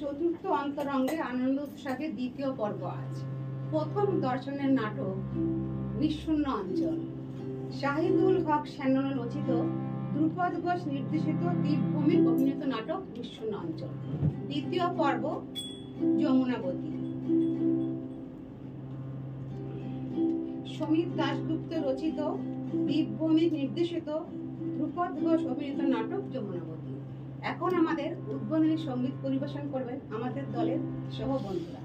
চতুর্থ অন্তরঙ্গে আনন্দ উৎসবের দ্বিতীয় পর্ব আজ। প্রথম দর্শনের নাটক নিঃশূন্য অঞ্চল, শাহিদুল হক শ্যানন রচিত, ধ্রুপদ ঘোষ নির্দেশিত, দীপভূমি অভিনীত নাটক নিঃশূন্য অঞ্চল। দ্বিতীয় পর্ব যমুনাবতী, সমীর দাশগুপ্ত রচিত, দীপভূমি নির্দেশিত, ধ্রুপদ ঘোষ অভিনীত নাটক যমুনাবতী। এখন আমাদের উদ্বোধনী সঙ্গীত পরিবেশন করবেন আমাদের দলের সহ বন্ধুরা।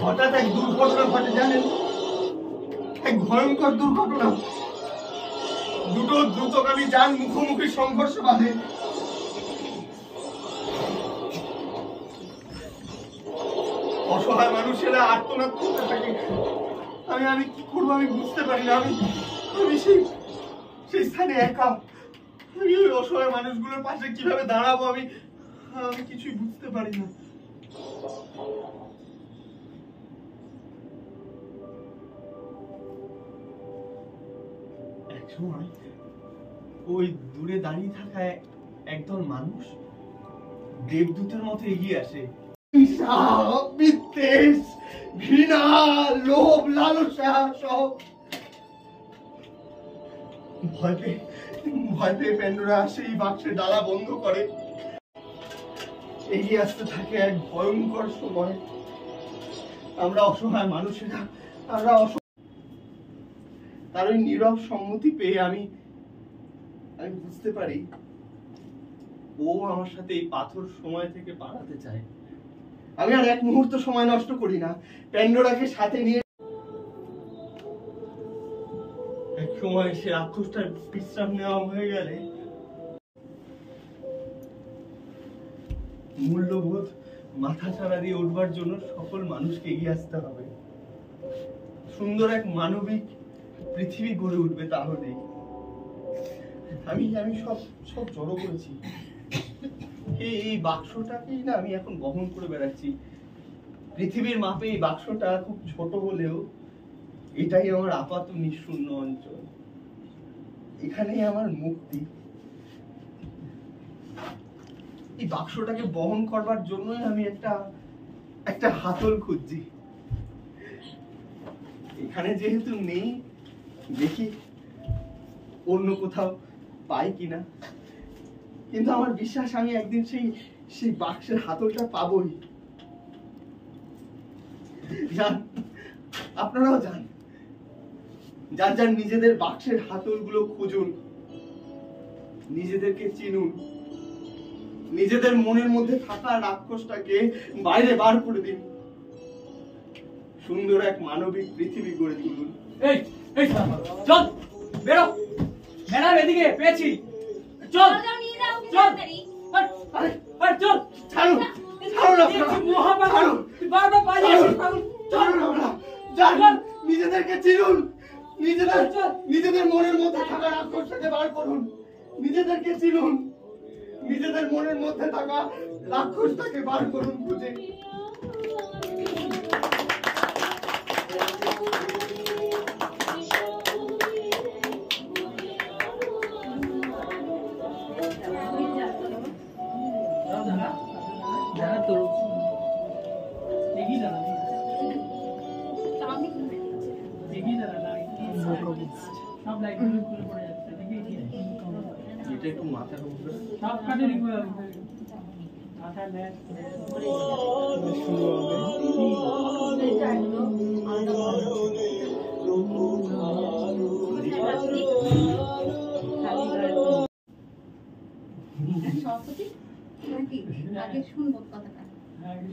হঠাৎ এক দুর্ঘটনা ঘটে, জানেন? এক ভয়ঙ্কর দুর্ঘটনা। দুটো দ্রুতগামী যান মুখোমুখি সংঘর্ষ বাঁধে। অসহায় মানুষেরা আর্তনাদ করতে থাকে। আমি কি করবো আমি বুঝতে পারি না। আমি সেই স্থানে একা। আমি ওই অসহায় মানুষগুলোর পাশে কিভাবে দাঁড়াবো আমি কিছুই বুঝতে পারি না। সময় ওই দূরে দাঁড়িয়ে থাকা একদল মানুষ দেবদূতের মতো এগিয়ে আসে। বিদ্বেষ, ঘৃণা, লোভ, লালসা সব ভয় পেয়ে প্যান্ডোরা সেই বাক্সের ডালা বন্ধ করে। এগিয়ে আসতে থাকে এক ভয়ঙ্কর সময়। আমরা অসহায় মানুষেরা, তার ওই নীরব সম্মতি পেয়ে আমি বুঝতে পারি ও আমার সাথে এই পাথর সময় থেকে পালাতে চায়। আমি আর এক মুহূর্ত সময় নষ্ট করি না, প্যান্ডোরাকে সাথে নিয়ে এক সময় সে রাক্ষসটার বিশ্রাম নেওয়া হয়ে গেলে মূল্যবোধ মাথা ছাড়া দিয়ে উঠবার জন্য সকল মানুষকে এগিয়ে আসতে হবে। সুন্দর এক মানবিক পৃথিবী গড়ে উঠবে। তাহলে আমি সব জড়ো করেছি। এই বাক্সটাকেই না আমি এখন বহন করে বেড়াচ্ছি। পৃথিবীর মাপে এই বাক্সটা খুব ছোট হলেও এটাই আমার আপাত নিঃশূন্য অঞ্চল। এখানেই আমার মুক্তি। এই বাক্সটাকে বহন করবার জন্যই আমি একটা হাতল খুঁজছি। এখানে যেহেতু নেই, দেখি অন্য কোথাও পাই কিনা। কিন্তু আমার বিশ্বাস আমি একদিন সেই বাক্সের হাতলটা পাবই। আপনারাও যান, যার নিজেদের বাক্সের হাতলগুলো খুঁজুন, নিজেদেরকে চিনুন, নিজেদের মনের মধ্যে থাকা রাক্ষসটাকে বাইরে বার করে দিন, সুন্দর এক মানবিক পৃথিবী গড়ে তুলুন। চল বেরো, ম্যাডাম এদিকে পেয়েছি, চল চল, চল ছাড়ুন, নিজেদেরকে চিনুন, নিজেদের মনের মধ্যে থাকা রাক্ষসটাকে বার করুন, নিজেদেরকে চিনুন, নিজেদের মনের মধ্যে থাকা রাক্ষসটাকে বার করুন খুঁজে। এটা একটু মাথার উপরে সব কাজে সভাপতি নাকি আগে শুনবো কথাটা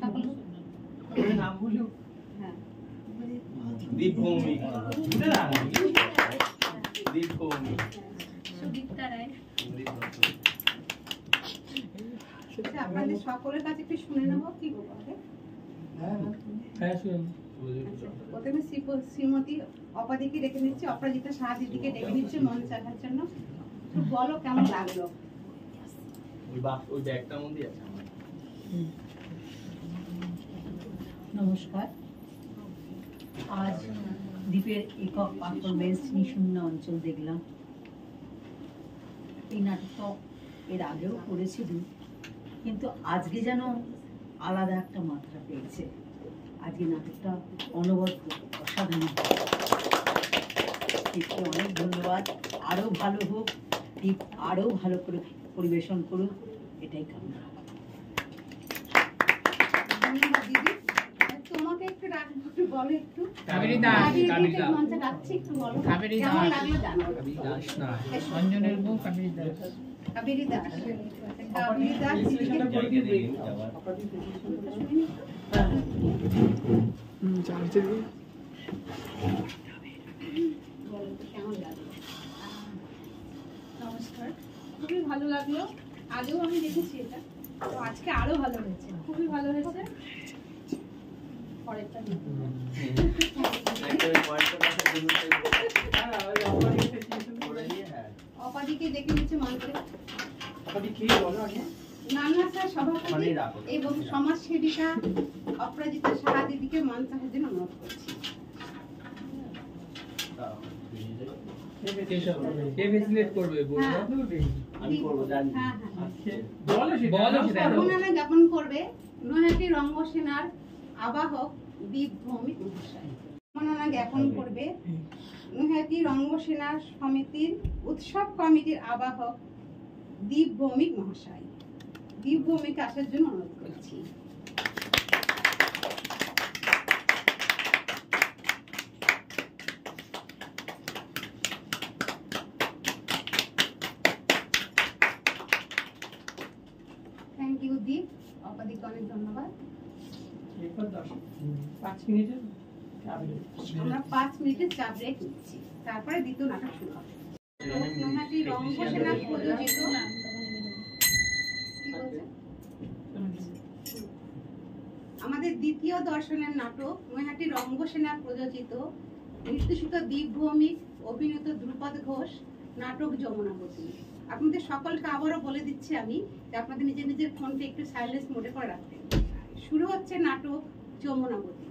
সকলে। নাম বললো হ্যাঁ দীপভৌমিক। দীপভৌমিক। সুদীপ্তা রায়। আচ্ছা, আপনাদের সকলের কাছে একটু শুনে নেবো কি বলবো। প্রথমে শ্রীমতী অপাদিকে ডেকে নিচ্ছি, অপরাজিতা সাহা দিদিকে ডেকে নিচ্ছি মঞ্চে আসার জন্য। একটু বলো কেমন লাগলো। ওই ব্যাগটার মধ্যে আছে আমার। নমস্কার। আজ দ্বীপের একক পারফরমেন্স নিশূন্য অঞ্চল দেখলাম। এই নাটকটা এর আগেও করেছিলাম, কিন্তু আজকে যেন আলাদা একটা মাত্রা পেয়েছে। আজকে নাটকটা অনবদ্য, অসাধারণ। দ্বীপকে অনেক ধন্যবাদ। আরও ভালো হোক, দ্বীপ আরও ভালো করে পরিবেশন করুক, এটাই কামনা। ধন্যবাদ দিদি। তোমাকে একটু রাখবো, একটু বলো একটু। কাবেরী দাস, কাবেরী দাস। মঞ্চে ডাকছি, একটু বলো কাবেরী কেমন দাস। লাগলো জানো। কাবেরী দাস না, অঞ্জনের বউ কাবেরী দাস। কাবেরী দাস। কাবেরী দাস দিদিকে বলো তো কেমন লাগলো। নমস্কার, খুবই ভালো লাগলো। আগেও আমি দেখেছি এটা, তো আজকে আরো ভালো হয়েছে, খুবই ভালো হয়েছে। পরেরটা নিতে হবে। অপাদিকে ডেকে নিচ্ছে মঞ্চে। কি বলো আগে নান্নাসা সভাপতি এবং সমাজসেবিকা অপরাজিতা সাহা দিদিকে মঞ্চে আসার জন্য অনুরোধ করছি। কে ফেসিলিটেট করবে বলবো? আমি করবো, জানি। হ্যাঁ হ্যাঁ। বলো সেটা। বলো সেটা। সম্মাননা জ্ঞাপন করবে নৈহাটি রঙ্গসেনার আবাহক দীপভৌমিক মহাশয়। সম্মাননা জ্ঞাপন করবে নৈহাটি রঙ্গসেনার সমিতির উৎসব কমিটির আবাহক দীপভৌমিক মহাশয়। দীপভৌমিক আসার জন্য অনুরোধ করছি। থ্যাংক ইউ দীপ, অপাদিকে অনেক ধন্যবাদ। এরপর 5 মিনিটের আমরা 5 মিনিটের চা ব্রেক নিচ্ছি, তারপরে দ্বিতীয় নাটক শুরু হবে। নৈহাটি রঙ্গসেনা প্রযোজিত কি বলছে? আমাদের দ্বিতীয় দর্শনের নাটক নৈহাটি রঙ্গসেনা প্রযোজিত নির্দেশিত দীপভৌমিক অভিনীত ধ্রুপদ ঘোষ নাটক যমুনাবতী। আপনাদের সকলকে আবারও বলে দিচ্ছি আমি যে আপনাদের নিজের নিজের ফোনটা একটু সাইলেন্স মোডে করে রাখবেন। শুরু হচ্ছে নাটক যমুনাবতী।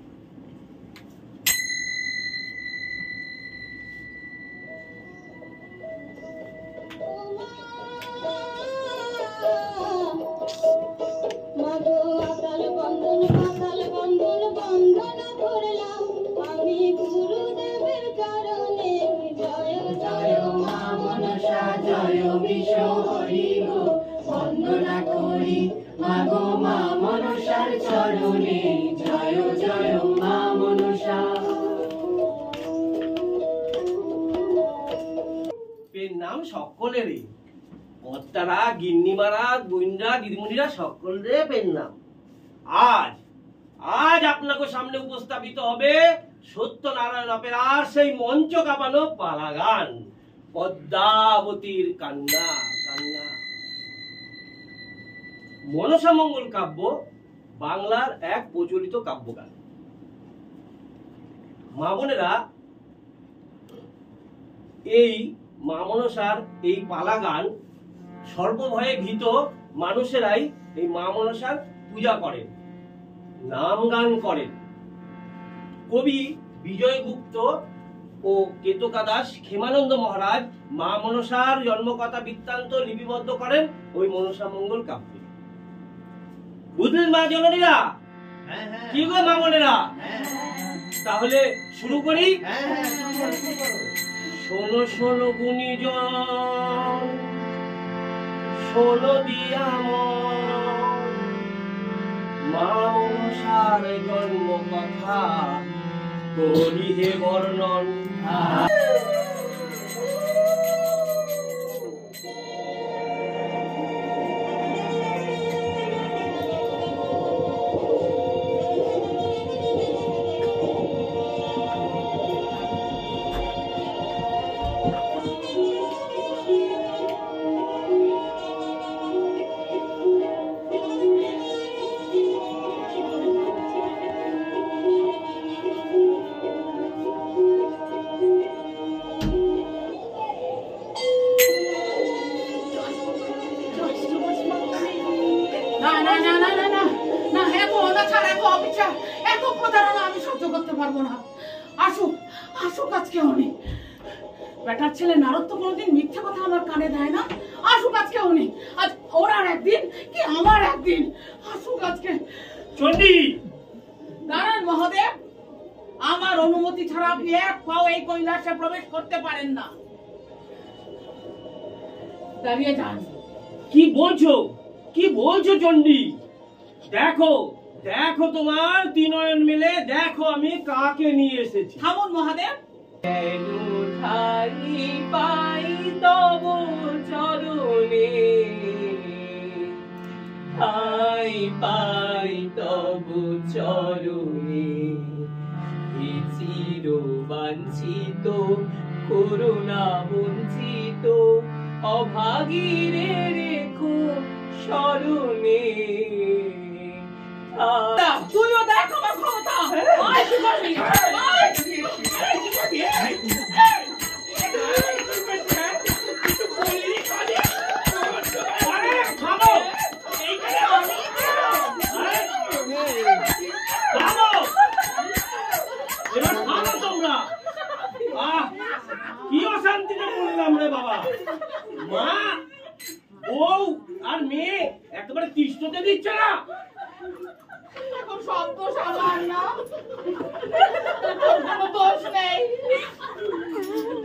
বন্দনা করি মাগো মা মনসার চরণে, জয় জয় মা মনসা। পেন নাম সকলেরই, কর্তারা, গিন্নিমারা, গুইন্ডা, দিদিমণিরা সকলের পেন নাম। আজ আপনাকে সামনে উপস্থাপিত হবে সত্যনারায়ণ অপেরার সেই মঞ্চ কাঁপানো পালাগান পদ্মাবতীর কান্না। মনসা মঙ্গল কাব্য বাংলার এক প্রচলিত কাব্যগান। মা বোনেরা, এই মা মনসার এই পালাগান সর্বভয়ে ভীত মানুষেরাই এই মা মনসার পূজা করেন, নাম গান করেন। কবি বিজয় গুপ্ত ও কেতকা দাস ক্ষেমানন্দ মহারাজ মা মনসার জন্মকথা বৃত্তান্ত লিপিবদ্ধ করেন ওই মনসা মঙ্গল কাব্যে। বুঝলেন মা জননীরা? কি গো মা মনেরা, তাহলে শুরু করি। শোনো শোনো গুণীজন, শোনো দিয়া মা মনসার জন্ম কথা করি হে বর্ণন। বেটার ছেলে নারদ তো কোনোদিন মিথ্যে কথা আমার কানে দেয় না। আসুক আজকে উনি, আজ ওনার একদিন কি আমার একদিন, আসুক আজকে। চন্ডী, দাঁড়ান মহাদেব, আমার অনুমতি ছাড়া আপনি এক পাও এই কৈলাসে প্রবেশ করতে পারেন না। দাঁড়িয়ে যান। কি বলছো, কি বলছো চন্ডী? দেখো দেখো তোমার তিনয়ন মিলে দেখো আমি কাকে নিয়ে এসেছি। থামুন মহাদেব। পাই তব চরণে, পাই তব চরণে, চির বাঞ্ছিত করুণা বঞ্চিত অভাগীরে রেখো স্মরণে। তুইও দেখ আমার ক্ষমতা। কি অশান্তিতে বললাম রে বাবা। মা বউ আর মেয়ে একেবারে তিষ্ঠতে দিচ্ছে না। এখন সব দোষ আমার না, কোনো দোষ নেই,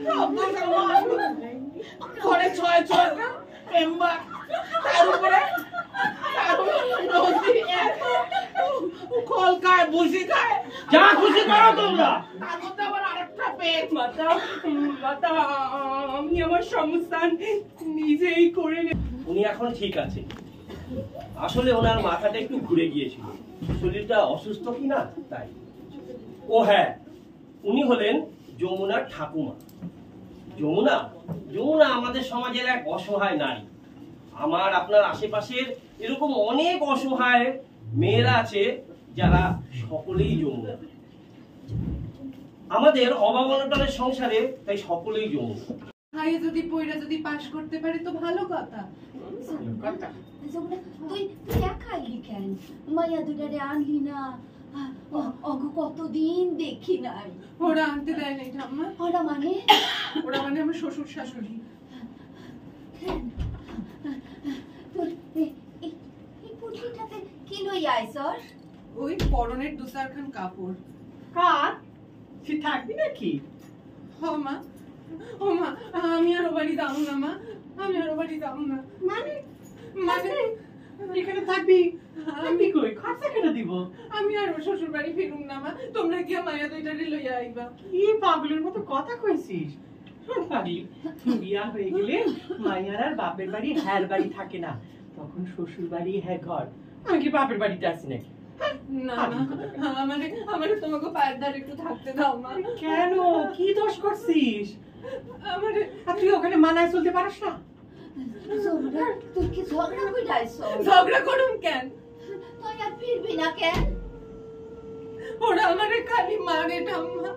সব দোষ আমার। ঘরে 6 মেম্বার, তার উপরে খোল খায়, ভুসি খায়, যা খুশি করো তোমরা। তার মধ্যে আবার আরেকটা পেট। মাতা মাতা, আমি আমার সংস্থান নিজেই করে নেব। উনি এখন ঠিক আছে, আসলে ওনার মাথাটা একটু ঘুরে গিয়েছিল, শরীরটা অসুস্থ কিনা তাই। ও হ্যাঁ, উনি হলেন যমুনার ঠাকুমা। যমুনা যমুনা আমাদের সমাজের এক অসহায় নারী। আমার আপনার আশেপাশের এরকম অনেক অসহায় মেয়েরা আছে যারা সকলেই যমুনা। আমাদের অভাব অনটনের সংসারে তাই সকলেই যমুনা। হাই যদি পয়রা যদি পাস করতে পারে তো ভালো কথা। তুই একা আইলি কেন? মায়া দুটারে আনলি না? অগো কতদিন দেখি নাই। ওরা আনতে দেয় নাই ঠাম্মা। ওরা মানে আমার শ্বশুর শাশুড়ি। এই পুটলিটাতে কি লই আইছর? ওই পরনের দুসারখান কাপড়। কার সে থাকবি নাকি? ও মা, ও মা, আমি আর ও বাড়ি যাবো না মা, আমি আর ও বাড়ি যাবো না। মানে মানে এখানে থাকবি? আমি কই খরচা কেটে দিব? আমি আর ওর শ্বশুর বাড়ি ফিরুম না মা, তোমরা গিয়া মায়া দুইটারে লইয়া আইবা। কি পাগলের মতো কথা কইছিস? শোন পাগলি, বিয়া হয়ে গেলে মায়ের আর বাপের বাড়ি হ্যার বাড়ি থাকে না, তখন শ্বশুর বাড়ি হ্যাঁ ঘর। আমি কি বাপের বাড়িতে আছি নাকি? না না, আমারে তোমাকে পায়ের ধারে একটু থাকতে দাও মা। কেন, কি দোষ করছিস? আমারে তুই ওখানে মানায় চলতে পারিস না? তুই কি ঝগড়া কইরা আইছর? ঝগড়া করুন কেন? তুই আর ফিরবি না কেন? ওরা আমারে খালি মারে ঠাম্মা,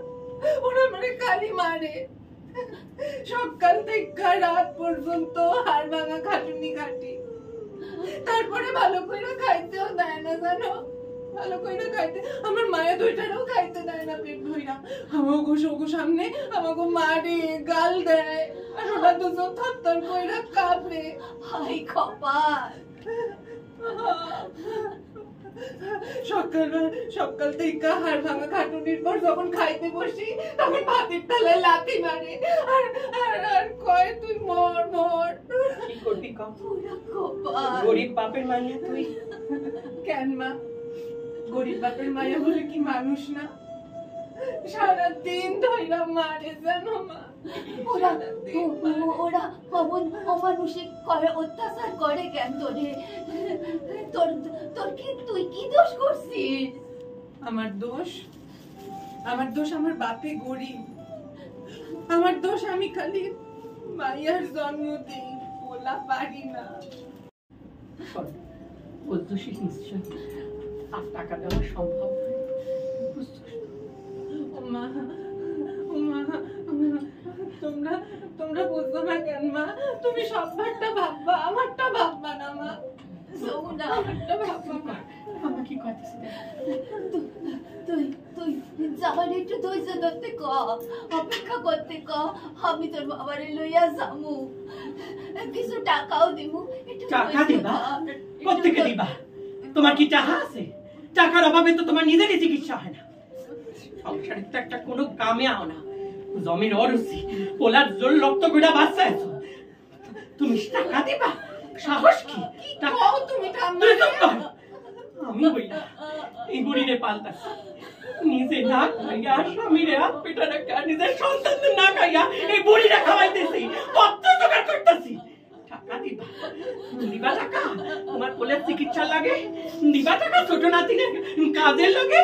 ওরা আমারে খালি মারে। সকাল থেকে রাত পর্যন্ত হাড় ভাঙা খাটুনি খাটি। তারপরে ভালো করে খাইতেও দেয় না জানো, ভালো করে খাইতে আমার মায়া দুইটারও খাইতে দেয় না পেট ভইরা। আমাকে সগু সামনে আমাকে মারে গাল দেয় আর ওরা দুজন থরথর কইরা কাঁপে। হাই কপাল। সকাল থেকে হাড় ভাঙা খাটুনির পর যখন খাইতে বসি তখন ভাতের থালায় লাথি মারে আর আর আর কয় তুই মর মর। কি করবি কম? পুরা কপাল। গরিব বাপের মাইয়া তুই। কেন মা, গরিব বাপের মায়া বলে কি মানুষ না? সারাদিন ধইরা মারে জানো মা। ওরা ওরা অমানুষিক করে, অত্যাচার করে কেন তোরে? তোর তোর কি, তুই কি দোষ করছিস? আমার দোষ? আমার দোষ আমার বাপে গরিব। আমার দোষ আমি খালি মাইয়ার জন্ম দিই, বলা পারি না। বুঝছিস নিশ্চয় আর টাকা দেওয়া সম্ভব নয়। মা মা তোমরা তোমরা বুঝছো না কেন মা? তুমি সব ভাগটা ভাববা, আমারটা ভাববা না মা। যমুনা, আমারটা ভাববা মা। আমার কি করতেছি? তুই তুই যাবার একটু ধৈর্য ধরতে ক, অপেক্ষা করতে ক, আমি তোর বাবারে লইয়া যামু, কিছু টাকাও দিমু। একটু টাকা ধৈর্য দিবা? ধর, কোত্থেকে দিবা? তোমার কি টাকা আছে? টাকার অভাবে তো তোমার নিজেরই চিকিৎসা হয় না। সংসারের তো একটা কোনো কামে আও না, জমির অরুচি পোলার জোর রক্ত গুড়া বাঁচাইছো, তুমি টাকা দিবা? সাহস কি? কও তুমি ঠাম্মা। তুই চুপ কর। আমি বইলা এই বুড়িরে পাল্টাছি, নিজে না খাইয়া স্বামীরে হাত পেটা রাখা, নিজের সন্তানদের না খাইয়া এই বুড়িরা খাওয়াইতেছি, কত জোগাড় করতেছি। টাকা দিবা? দিবা টাকা? তোমার কোলের চিকিৎসা লাগে? দিবা টাকা ছোট নাতিনের কাজের লাগে?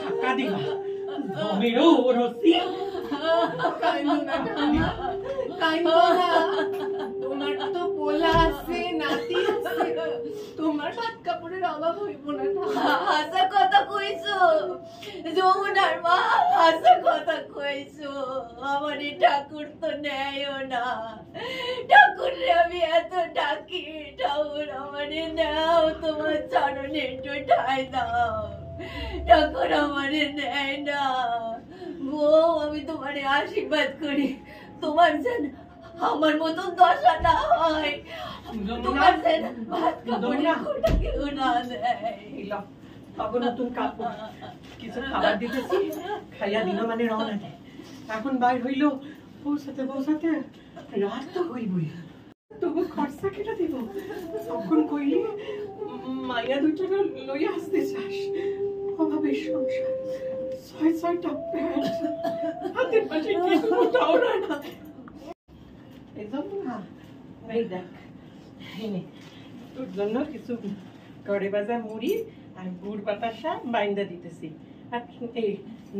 টাকা দিবা? জমিরও ওরসি। কাইন্দো না ঠাম্মা, কাইন্দো না। তোমার তো পোলা আছে, নাতি আছে, তোমার সাত কাপড়ের অভাব হইব না ঠাম্মা। হাসা কথা কইছো যমুনার মা, হাসা কথা কইছো। আমার এই ঠাকুর তো নেয়ও না, ঠাকুর রে আমি এত ডাকি, ঠাকুর আমারে নাও, তোমার চরণে একটু ঠাই দাও, ঠাকুর আমারে নেয় না। বউ, আমি তোমারে আশীর্বাদ করি, তোমার যেন আমার মতন দশা না হয়, তোমার যেন ভাত কাপড়ে খোটা কেউ না দেয়। তখন নতুন কাপড় কিছু খাবার দিতেছি, খাইয়া দিন মানে রওনা দেয়। এখন বাইর হইল পৌঁছাতে পৌঁছাতে রাত তো হইবই, তবু খরচা কেটে দিব। তখন কইলি মাইয়া দুইটা লইয়া আসতে চাস, অভাবের সংসার, ছয় ছয়টা প্যান্ট, হাতের পাশে কিছুটাও না। এই জন্য না, এই দেখ তোর জন্য কিছু করে বাজা মুড়ি আর গুড় বাতাসা বাইন্দা দিতেছি, আর এই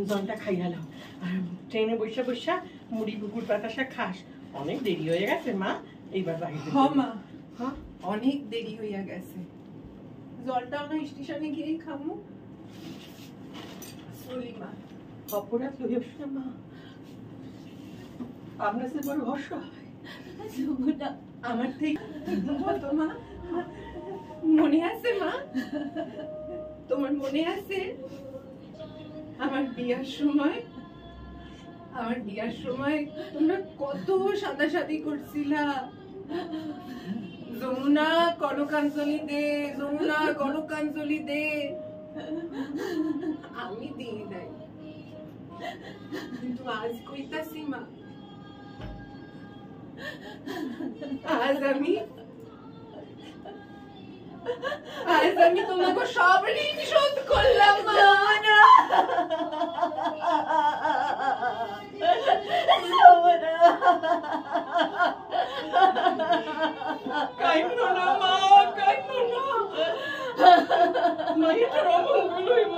জলটা খাইয়ালাম। আর ট্রেনে বসে বসে মুড়ি গুড় বাতাসা খাস। অনেক দেরি হয়ে গেছে মা, এইবার বাইরে। হ্যাঁ মা, অনেক দেরি হইয়া গেছে। জলটাও না স্টেশনে গিয়েই খামু। চলি মা। অপরাধ লইস না মা, আপনার সে বড় ভরসা হয়। যমুনা, আমার থেকে কত মা মনে আছে মা? তোমার মনে আছে আমার বিয়ার সময় তোমরা কত সাদাসাদি করছিলা? যমুনা কনকাঞ্জলি দে, যমুনা কনকাঞ্জলি দে। আমি দিই নাই, কিন্তু আজ কইতাছি মা, আজ আমি তোমাকে সব ঋণ শোধ করলাম মা। কাইন্দ না মা, কাইন্দ না, মাইটার অমঙ্গল হইব।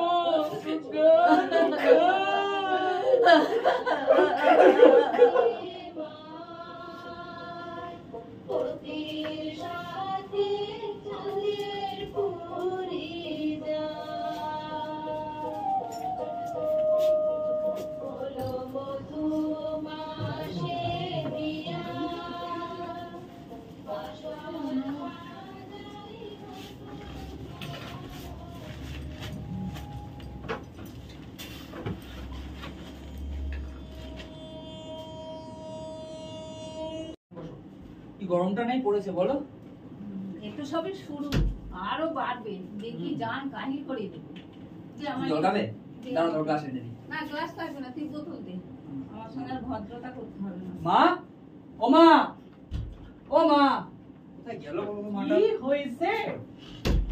গরমটা নাই পড়েছে বলো? একটু সবে শুরু, আরো বাড়বে। দেখি জান কাহিল করে দেবে। যে আমার জল খাবে? দাঁড়াও তোর গ্লাস এনে দিই। না, গ্লাস লাগবে না, তুই বোতল দে। আমার সঙ্গে আর ভদ্রতা করতে হবে না। মা, ও মা, ও মা, কোথায় গেল বাবা মাটা? কি হয়েছে?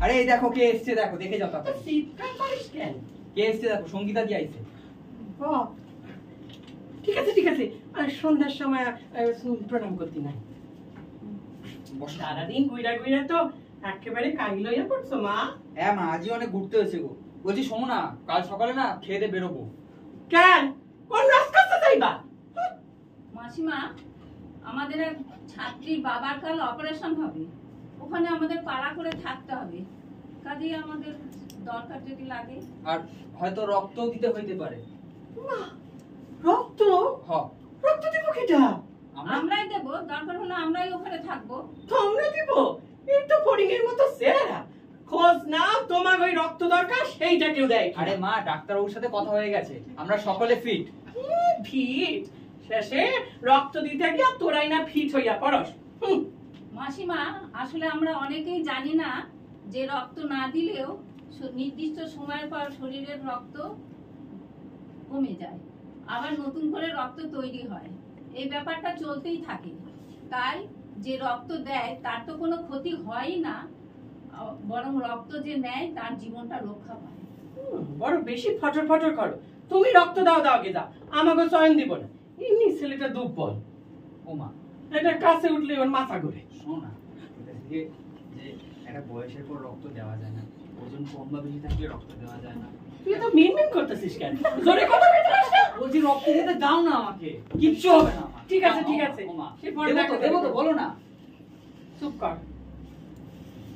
আরে এই দেখো কে এসেছে, দেখো দেখে যাও তাড়াতাড়ি। চিৎকার করিস কেন? কে এসেছে দেখো, সঙ্গীতা দি আইছে। ও, ঠিক আছে ঠিক আছে, আর সন্ধ্যার সময় প্রণাম করতে নাই। বসো। সারাদিন ঘুরা ঘুরা তো একেবারে কাহিল হয়ে পড়ছো মা। হ্যাঁ মা, আজই অনেক ঘুরতে হয়েছে গো। বলছি শোনো না, কাল সকালে না খেয়ে দিয়ে বেরোবো। কেন? কোন রাস্তাতে যাইবা? মাসিমা, আমাদের এক ছাত্রীর বাবার কাল অপারেশন হবে, ওখানে আমাদের পাড়া করে থাকতে হবে। কাজেই আমাদের দরকার যদি লাগে। আর হয়তো রক্তও দিতে হইতে পারে। রক্ত? হ, রক্ত দিব কেটা? আমরাই দেব, দরকার হলে আমরাই ওখানে থাকবো। তোমরা দিব? এই তো ফড়িংয়ের মতো চেহারা। খোঁজ না তোমার ওই রক্ত দরকার সেইটা কেউ দেয়? আরে মা, ডাক্তারবাবুর সাথে কথা হয়ে গেছে, আমরা সকলে ফিট। ফিট? শেষে রক্ত দিতে গিয়ে তোরাই না ফিট হইয়া পড়স। মাসিমা, আসলে আমরা অনেকেই জানি না যে রক্ত না দিলেও নির্দিষ্ট সময়ের পর শরীরের রক্ত কমে যায়, আবার নতুন করে রক্ত তৈরি হয়। এই ব্যাপারটা চলতেই থাকে। তাই যে রক্ত দেয় তার তো কোনো ক্ষতি হয়ই না, বরং রক্ত যে নেয় তার জীবনটা রক্ষা পায়। বড় বেশি ফটর ফটর করো। তুমি রক্ত দাও দাও গে দাও, আমাকে চয়ন দিব না। এমনি ছেলেটা দুর্বল। ও মা, এটা কাছে উঠলে ওর মাথা ঘুরে। শোনো না, যে একটা বয়সের পর রক্ত দেওয়া যায় না, ওজন কম বা বেশি থাকলে রক্ত দেওয়া যায় না। তুই তো মিনমিন করতেছিস কেন? জোরে কথা বলতে পারিস না? বলছি রক্ত দিতে দাও না আমাকে, কিচ্ছু হবে না আমার। ঠিক আছে ঠিক আছে, ও মা, সে পরে দেবো তো বলো না। চুপ কর।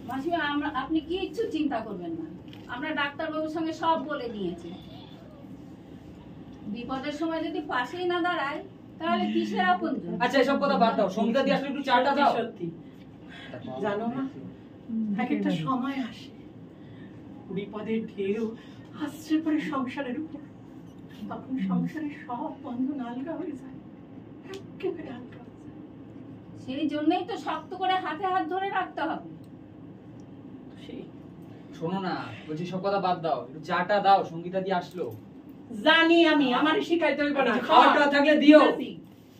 মাসিমা, আপনি কিচ্ছু চিন্তা করবেন না, আমরা ডাক্তারবাবুর সঙ্গে সব বলে নিয়েছি। বিপদের সময় যদি পাশেই না দাঁড়ায় তাহলে কিসের আপনজন? আচ্ছা এসব কথা বাদ দাও, সঙ্গীতা দি আসলে একটু চাটা দাও। সত্যি জানো না, এক একটা সময় আসে বিপদের ঢেউ আসছে পরে সংসারের উপর, তখন সংসারের সব বন্ধন আলগা হয়ে যায়, একেবারে আলগা হয়ে যায়। সেই জন্যই তো শক্ত করে হাতে হাত ধরে রাখতে হবে। সেই শোনো না, বলছি সব কথা বাদ দাও, একটু চাটা দাও, সঙ্গীতা দি আসলো। জানি আমি, আমার শিখাইতে হইব না। খাওয়াটা থাকলে দিও।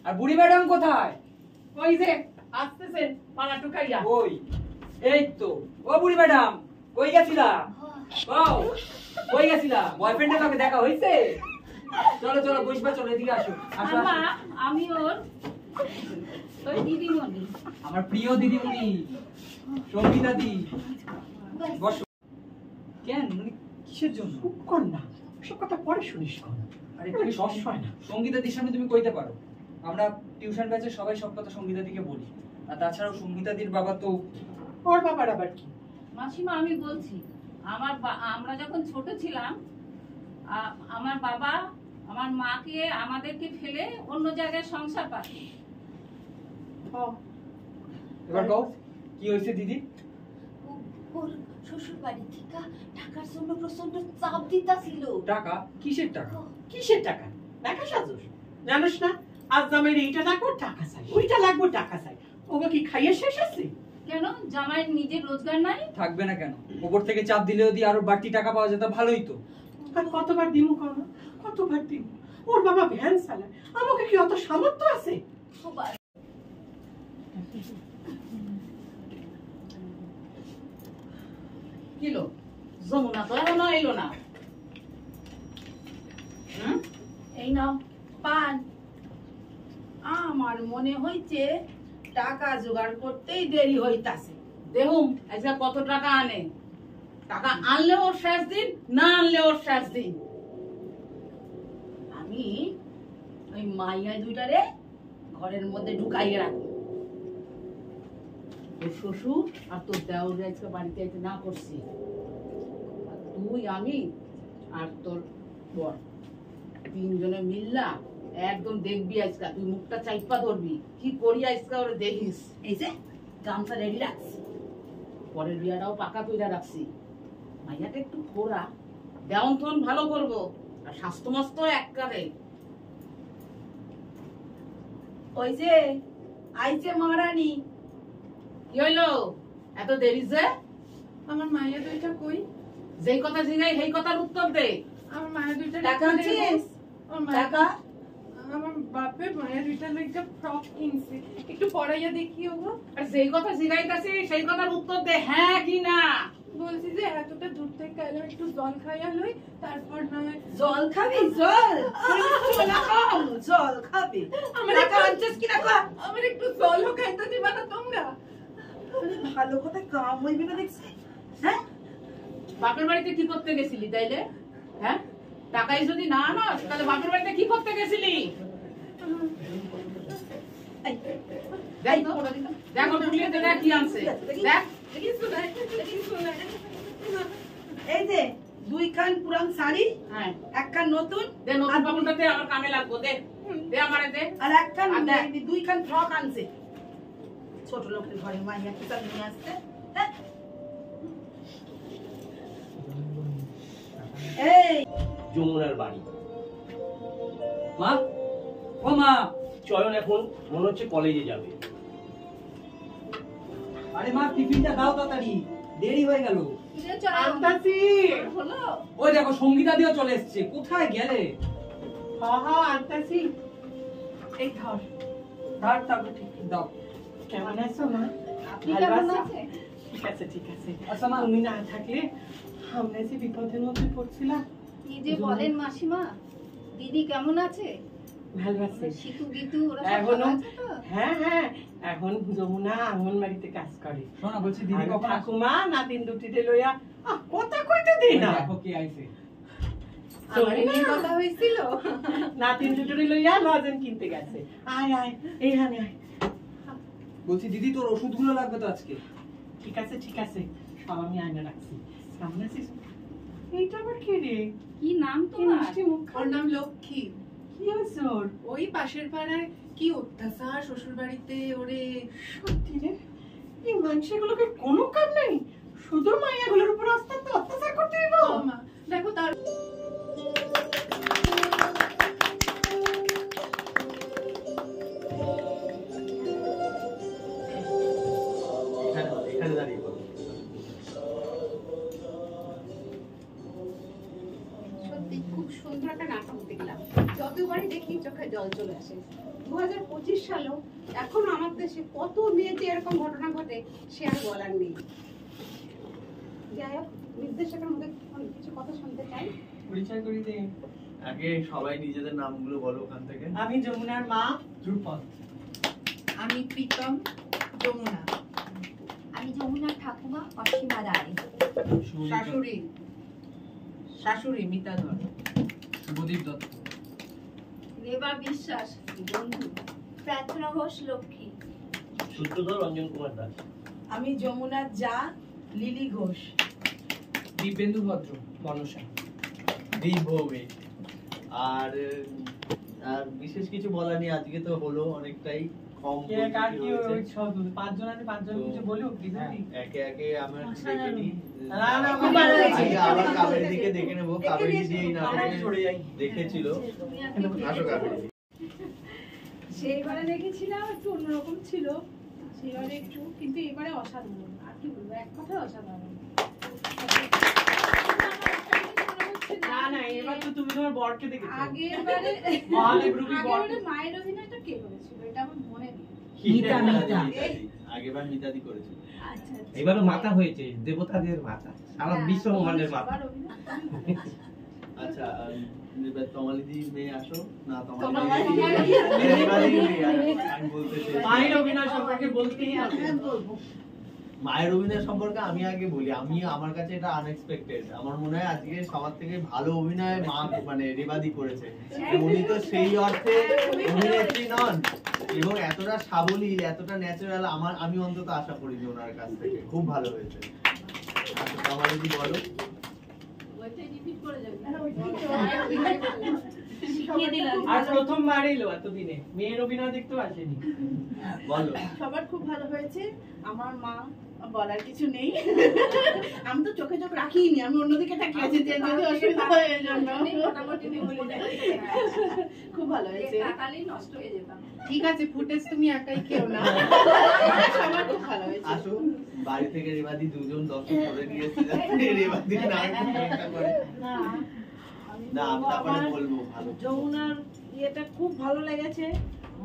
আর বুড়ি ম্যাডাম কোথায়? ওই যে আসতেছেন পালা টুকাইয়া। ওই এই তো, ও বুড়ি ম্যাডাম কই গেছিলা? কও কই গেছিলা? বয়ফ্রেন্ডের সঙ্গে দেখা হইছে? চলো চলো বসবা, চলো এদিকে আসো। আসো আম্মা, আসো। আমি ওই দিদিমণি। আমার প্রিয় দিদিমণি সঙ্গীতা দি, বসো। কেন, মানে কিসের জন্য? চুপ কর না, সব কথা পরে শুনিস কোন। আরে তুমি সবসময় না। সঙ্গীতা দির সামনে তুমি কইতে পারো, আমরা টিউশন ব্যাচে সবাই সব কথা সঙ্গীতা দিকে বলি। আর তাছাড়াও সঙ্গীতা দির বাবা তো। ওর বাবার আবার কি? মাসিমা, আমি বলছি, আমরা যখন ছোট ছিলাম, আমার বাবা আমার মাকে আমাদেরকে ফেলে অন্য জায়গায় সংসার পাঠিয়ে। এবার কও কি হয়েছে দিদি? ওর শ্বশুর বাড়ি থেকে টাকার জন্য প্রচন্ড চাপ দিতাছিল। টাকা? কিসের টাকা? কিসের টাকা? টাকা সাজুস জানিস না, আজ জামাইয়ের এইটা লাগবো টাকা চাই, ওইটা লাগবো টাকা চাই। ওকে কি খাইয়ে শেষ আছে? কেন, জামাইয়ের নিজের রোজগার নাই? থাকবে না কেন, উপর থেকে চাপ দিলে যদি আরো বাড়তি টাকা পাওয়া যেত ভালোই তো। আর কতবার দিমু কর না, কতবার দিমু? ওর বাবা ভ্যান চালায়, আমাকে কি অত সামর্থ্য আছে? কিলো যমুনা তো এখনো এলো না। এই নাও পান। আমার মনে হইছে টাকা জোগাড় করতেই দেরি হইতাছে। দেখুন আজকে কত টাকা আনে, টাকা আনলে ওর শেষ দিন, না আনলে ওর শেষ দিন। আমি ওই মাইয়া দুইটারে ঘরের মধ্যে ঢুকাইয়ে রাখবো। তোর শ্বশুর আর তোর দেওর আজকে বাড়িতে আইতে না করছি, তুই আমি আর তোর বর তিনজনে মিললা একদম দেখবি। আজকে তুই মুখটা চাইপা ধরবি, কি করি আজকে ওরে দেখিস। এই যে গামছা রেডি রাখছি, পরের বিয়াটাও পাকা তৈরা রাখছি। মাইয়াটা একটু খোরা, দেওন থন ভালো করবো, আর স্বাস্থ্য মস্ত এককারে। ওই যে আইছে মহারানী, কি হইলো এত দেরি যে? আমার মায়া দুইটা কই? যেই কথা জিগাই সেই কথার উত্তর দে। আমার মায়া দুইটা টাকা আনছিস? টাকা? আমার বাপের মায়া দুইটা একটা ফ্রক কিনছে, একটু পরাইয়া দেখি ওগো। আর যেই কথা জিগাইতাছি সেই কথার উত্তর দে, হ্যাঁ কি না। বলছি যে এতটা দূর থেকে এলাম, একটু জল খাইয়া লই, তারপর নয়। জল খাবি? জল জল খাবি? আমার টাকা আনছিস কিনা কর? আমার একটু জলও খাইতে দিবা না তোমরা? ভালো কথা কাম হইবে না দেখছি। হ্যাঁ, বাপের বাড়িতে কি করতে গেছিলি তাইলে? হ্যাঁ, টাকাই যদি না আনস তাহলে বাপের বাড়িতে কি করতে গেছিলি? দেখো পুলিশ দেখ কি আনছে, দেখ। এই যে 2 খান পুরান শাড়ি, হ্যাঁ, 1 খান নতুন, দে নতুন বাবুটাতে আমার কামে লাগবো, দে দে আমারে দে। আর 1 খান আর দেখ। 2 খান ফ্রক আনছে। ছোট লোকের ঘরে মাইয়া কি তার নিয়ে আসছে? হ্যাঁ? এই যমুনার বাড়ি। মা, ও মা, চয়ন এখন মনে হচ্ছে কলেজে যাবে। আরে মা টিফিনটা দাও তাড়াতাড়ি, দেরি হয়ে গেল। আনতাছি। ওই দেখো সঙ্গীতা দিও চলে এসেছে, কোথায় গেলে? হ্যাঁ আনতাছি। এই ধর ধর তবে ঠিক দাও। কেমন আছো মা? আপনি ভালো কেমন আছো? আছেন? ঠিক আছে ঠিক আছে। আচ্ছা মা, তুমি না থাকলে আমরা যে বিপদের মধ্যে পড়ছিলাম। কি যে বলেন মাসিমা, দিদি কেমন আছে? ভালো আছে। শিতু গীতু ওরা সব এখনো ভালো আছে তো? হ্যাঁ হ্যাঁ, এখন যমুনা আঙ্গনবাড়িতে কাজ করে। শোনা বলছি দিদি আর কখন আসবে? ঠাকুমা নাতিন দুটিতে লইয়া কথা কইতে দেই না। দেখো কে আইছে। আমার নিয়ে কথা হয়েছিল। নাতিন দুটি লইয়া লজেন কিনতে গেছে। আয় আয় এইখানে আয়। বলছি দিদি তোর ওষুধগুলো লাগবে তো আজকে। ঠিক আছে ঠিক আছে, সব আমি আয়না রাখছি। সামনে আছিস? এইটা আবার কে রে? কি নাম কি তোমার? মিষ্টি মুখ। ওর নাম লক্ষ্মী। কি হয়েছে ওর? ওই পাশের পাড়ায় কি অত্যাচার, শ্বশুর বাড়িতে ওরে। সত্যি রে, এই মানুষগুলোকে কোনো কাম নেই, শুধু মাইয়াগুলোর উপর অত্যাচার করতে দিব। মা দেখো তার এখানে দাঁড়িয়ে বলো। সত্যি খুব সুন্দর একটা নাটক দেখলাম, যতবারই দেখি চোখে জল চলে আসে। 2025 সালেও এখনো আমার দেশে কত মেয়েতে এরকম ঘটনা ঘটে, সে আর বলার নেই। যাই হোক, নির্দেশকের মধ্যে কিছু কথা শুনতে চাই। পরিচয় করি দে। আগে সবাই নিজেদের নামগুলো বলো ওখান থেকে। আমি যমুনার মা ধ্রুপদ। আমি প্রীতম, যমুনা। আমি যমুনার ঠাকুমা অসীমা রায়। শাশুড়ি শাশুড়ি মিতা ধর। শুভদীপ দত্ত। রেবা বিশ্বাস বন্ধু। প্রার্থনা ঘোষ লক্ষ্মী। সূত্রধর রঞ্জন কুমার দাস। আমি যমুনার যা লিলি ঘোষ। দিব্যেন্দু ভদ্র, মনসা। দীপ ভৌমিক। আর আর বিশেষ কিছু বলার নেই, আজকে তো হলো অনেকটাই কম। কে কার কি ওই সব পাঁচজন আছে, পাঁচজন কিছু বলো প্লিজ। একে একে আমার দেখে নি। না, না, আগে আবার কাবের দিকে দেখে নেবো। কাবেরি যে এই নাটকে চলে যাই। দেখেছিল নাটক কাবেরি। সেইবারে দেখেছিলাম একটু অন্যরকম ছিল, সেইবারে একটু, কিন্তু এবারে অসাধারণ। আর কি বলবো, এক কথায় অসাধারণ। না না, এবার তো তুমি তোমার বরকে দেখেছো। আগেরবারে মহাদেব রূপী বর। আগেরবারে মায়ের অভিনয়টা কে করেছিল এটা আমার মনে নেই। মিতা মিতা। আগেবার মিতাদি করেছিল। আচ্ছা আচ্ছা। এবারে মাথা হয়েছে, দেবতাদের মাথা, সারা বিশ্ব ব্রহ্মান্ডের মাথা। সবার অভিনয় আচ্ছা, এবার তমালিদি মেয়ে আসো না। তমালিদি আমি বলতে চাই মায়ের অভিনয় সম্পর্কে বলতেই আছে। মায়ের অভিনয় সম্পর্কে আমি আগে বলি, আমি আমার কাছে এটা আনএক্সপেক্টেড। আমার মনে হয় আজকে সবার থেকে ভালো অভিনয় মা মানে রেবাদি করেছে। উনি তো সেই অর্থে অভিনেত্রী নন, এবং এতটা সাবলীল, এতটা ন্যাচারাল আমি অন্তত আশা করিনি ওনার কাছ থেকে। খুব ভালো হয়েছে। আচ্ছা, আমার যদি বলো। ওইটাই রিপিট করে যাবে। আর প্রথমবার এলো এতদিনে, মেয়ের অভিনয় দেখতেও আসেনি। বলো। সবার খুব ভালো হয়েছে। আমার মা বলার কিছু নেই। আমি তো চোখে চোখ রাখিনি, আমি অন্যদিকে তাকিয়ে আছি যে যদি অসুবিধা হয় এই জন্য। খুব ভালো হয়েছে। নষ্ট হয়ে যেতাম। ঠিক আছে, ফুটেজ তুমি একাই খেও না, সবার খুব ভালো হয়েছে। আসুন, বাড়ি থেকে রেবাদি দুজন দর্শক করে নিয়েছে, রেবাদি না করে না, তারপরে বলবো ভালো। যমুনার ইয়েটা খুব ভালো লেগেছে,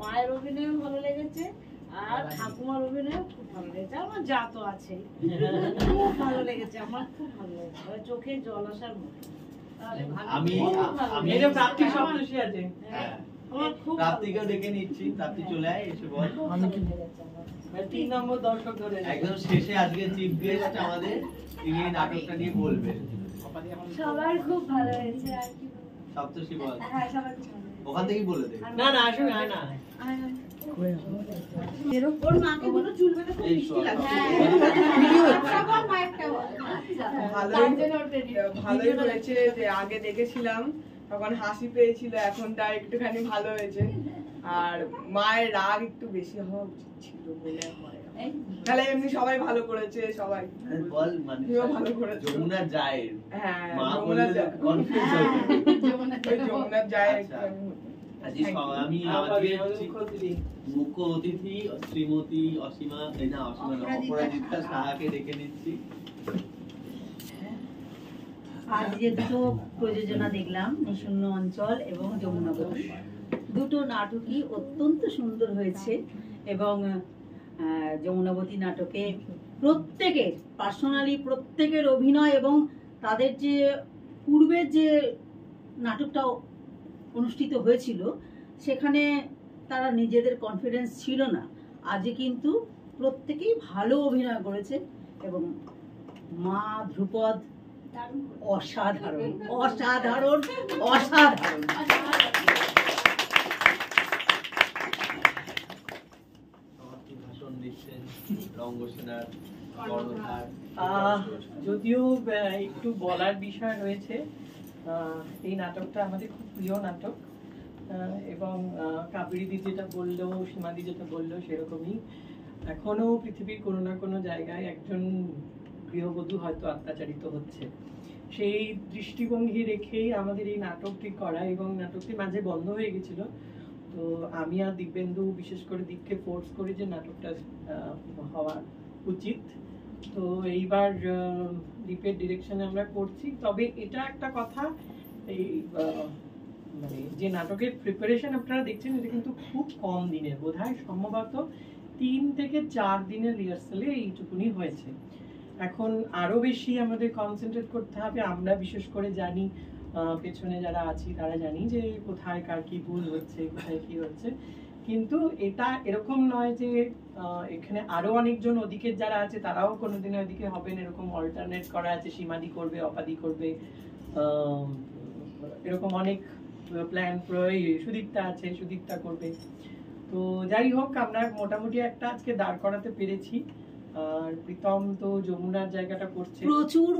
মায়ের অভিনয় ভালো লেগেছে, আর ঠাকুমার অভিনয় খুব ভালো লেগেছে। আমার যা তো আছে খুব ভালো লেগেছে, আমার খুব ভালো লেগেছে, চোখে জল আসার মতো। আমি এই যে প্রাপ্তি সপ্তষী আছে, আমার খুব প্রাপ্তিকেও ডেকে নিচ্ছি। প্রাপ্তি চলে আয়, এসে বল। 3 নম্বর দর্শক ধরে একদম শেষে আজকে চিফ গেস্ট আমাদের, তিনি এই নাটকটা নিয়ে বলবেন। সবার খুব ভালো হয়েছে আর কি বলবো। সপ্তর্ষি বল, হ্যাঁ সবার খুব ভালো হয়েছে। ওখান থেকেই বলে দে। না না আসুন, আয় না ওর মাকে বলো চুল বেঁধে খুব এই মিষ্টি লাগছে। সবার মায়েরটা বল। ভালোই হয়েছে যে আগে দেখেছিলাম তখন হাসি পেয়েছিল, এখন তার একটুখানি ভালো হয়েছে। আর মায়ের রাগ একটু বেশি হওয়া উচিত ছিল বলে হয়। তাহলে এমনি সবাই ভালো করেছে, সবাই বল মানে তুইও ভালো করেছো। যমুনার যায় হ্যাঁ মা যমুনার বললে কনফিউজ হয়ে যাবে। ওই যমুনার যায় আচ্ছা। আজকে আমি আজকে মুখ্য অতিথি শ্রীমতী অসীমা, এই না অসীমা না, অপরাজিতা সাহাকে ডেকে নিচ্ছি। আজকে দুটো প্রযোজনা দেখলাম, নিশূন্য অঞ্চল এবং যমুনাবতী। দুটো নাটকই অত্যন্ত সুন্দর হয়েছে এবং যমুনাবতী নাটকে প্রত্যেকের পার্সোনালি প্রত্যেকের অভিনয় এবং তাদের যে পূর্বের যে নাটকটা অনুষ্ঠিত হয়েছিল সেখানে তারা নিজেদের কনফিডেন্স ছিল না। আজকে কিন্তু প্রত্যেকেই ভালো অভিনয় করেছে এবং মা ধ্রুপদ অসাধারণ অসাধারণ অসাধারণ। ভাষণ দিচ্ছেন রঙ্গসেনার কর্ণধার। যদিও একটু বলার বিষয় রয়েছে, এই নাটকটা আমাদের খুব প্রিয় নাটক এবং কাবেরীদি যেটা বললো, সীমাদি যেটা বললো সেরকমই এখনো পৃথিবীর কোনো না কোনো জায়গায় একজন গৃহবধূ হয়তো অত্যাচারিত হচ্ছে। সেই দৃষ্টিভঙ্গি রেখেই আমাদের এই নাটকটি করা এবং নাটকটি মাঝে বন্ধ হয়ে গেছিল। তো আমি আর দিব্যেন্দু বিশেষ করে দীপকে ফোর্স করি যে নাটকটা হওয়া উচিত। তো এইবার দীপের ডিরেকশনে আমরা করছি। তবে এটা একটা কথা, এই মানে যে নাটকের প্রিপারেশন আপনারা দেখছেন এটা কিন্তু খুব কম দিনের, বোধহয় সম্ভবত 3 থেকে 4 দিনের রিহার্সালে এইটুকুনি হয়েছে। এখন আরো বেশি আমাদের কনসেন্ট্রেট করতে হবে। আমরা বিশেষ করে জানি, পেছনে যারা আছি তারা জানি যে কোথায় কার কি ভুল হচ্ছে, কোথায় কি হচ্ছে, কিন্তু এটা এরকম নয় যে এখানে আরো অনেকজন ওদিকে যারা আছে তারাও কোনোদিন ওদিকে হবেন, এরকম অল্টারনেট করা আছে, সীমাদি করবে, অপাদি করবে, এরকম অনেক প্ল্যান। সুদীপ্তা আছে, সুদীপ্তা করবে। তো যাই হোক, আমরা মোটামুটি একটা আজকে দাঁড় করাতে পেরেছি। আর প্রীতম তো যমুনার জায়গাটা করছে, প্রচুর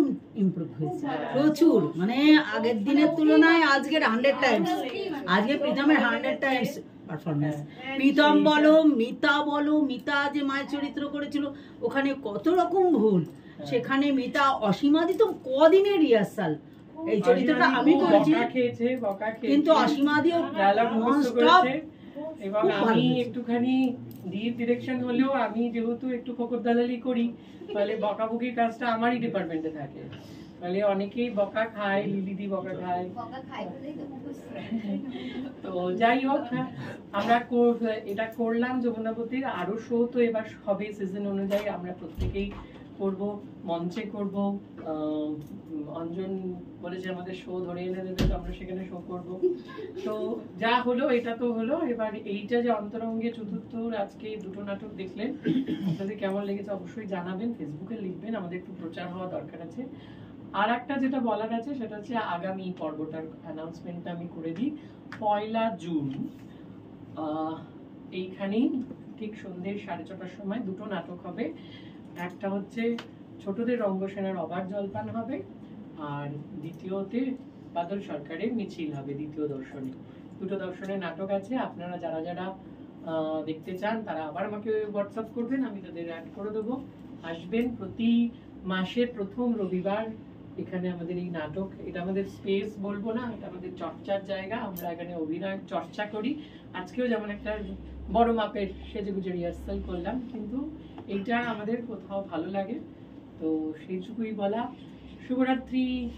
ইমপ্রুভ হয়েছে, প্রচুর, মানে আগের দিনের তুলনায় আজকের 100 টাইমস, আজকে প্রীতমের 100 টাইমস পারফরম্যান্স। প্রীতম বলো, মিতা বলো, মিতা যে মায়ের চরিত্র করেছিল ওখানে কত রকম ভুল, সেখানে মিতা, অসীমাদি তো কদিনের রিহার্সাল, এই চরিত্রটা আমি করেছি কিন্তু অসীমাদিও এবং আমি একটুখানি ডিপ ডিরেকশন হলেও আমি যেহেতু একটু ফোকর দালালি করি, তাহলে বকাবকির কাজটা আমারই ডিপার্টমেন্টে থাকে, তাহলে অনেকেই বকা খায়, লিলিদি বকা খায়। তো যাই হোক, আমরা এটা করলাম যমুনাবতীর। আরো শো তো এবার হবে সিজন অনুযায়ী, আমরা প্রত্যেকেই করব, মঞ্চে করব। অঞ্জন বলেছে আমাদের শো ধরে এনে দেবে, তো আমরা সেখানে শো করব। তো যা হলো এটা তো হলো। এবার এইটা যে অন্তরঙ্গে চতুর্থ আজকে দুটো নাটক দেখলেন, আপনাদের কেমন লেগেছে অবশ্যই জানাবেন, ফেসবুকে লিখবেন, আমাদের একটু প্রচার হওয়া দরকার আছে। আর একটা যেটা বলার আছে সেটা হচ্ছে আগামী পর্বটার অ্যানাউন্সমেন্টটা আমি করে দিই। 1 জুন এইখানেই ঠিক সন্ধ্যে 6:30টার সময় দুটো নাটক হবে। একটা হচ্ছে ছোটদের রঙ্গসেনার অবাধ জলপান হবে, আর দ্বিতীয়তে বাদল সরকারের মিছিল হবে দ্বিতীয় দর্শনে। দুটো দর্শনের নাটক আছে। আপনারা যারা যারা দেখতে চান তারা আবার আমাকে হোয়াটসঅ্যাপ করবেন, আমি তাদের অ্যাড করে দেবো। আসবেন প্রতি মাসের প্রথম রবিবার। এখানে আমাদের এই নাটক, এটা আমাদের স্পেস বলবো না, এটা আমাদের চর্চার জায়গা। আমরা এখানে অভিনয় চর্চা করি। আজকেও যেমন একটা বড় মাপের সেজেগুজে রিহার্সাল করলাম, কিন্তু এইটা আমাদের কোথাও ভালো লাগে। তো সেইটুকুই বলা। শুভরাত্রি।